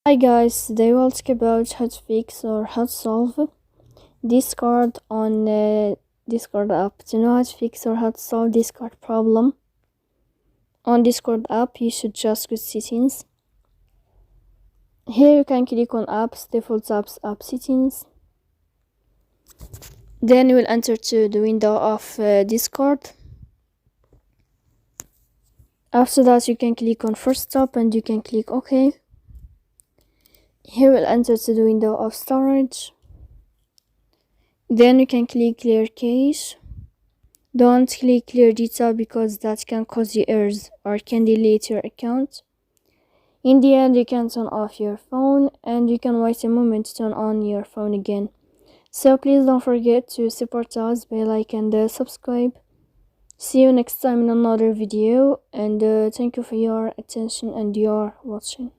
Hi guys, today we'll talk about how to fix or how to solve Discord on Discord app. To know how to fix or how to solve Discord problem on Discord app, you should just go to settings. Here you can click on apps, default apps, app settings. Then you will enter to the window of Discord. After that you can click on first stop and you can click OK. Here we'll enter to the window of storage. Then you can click clear cache. Don't click clear data because that can cause you errors or can delete your account. In the end, you can turn off your phone and you can wait a moment to turn on your phone again. So please don't forget to support us by like and subscribe. See you next time in another video, and thank you for your attention and your watching.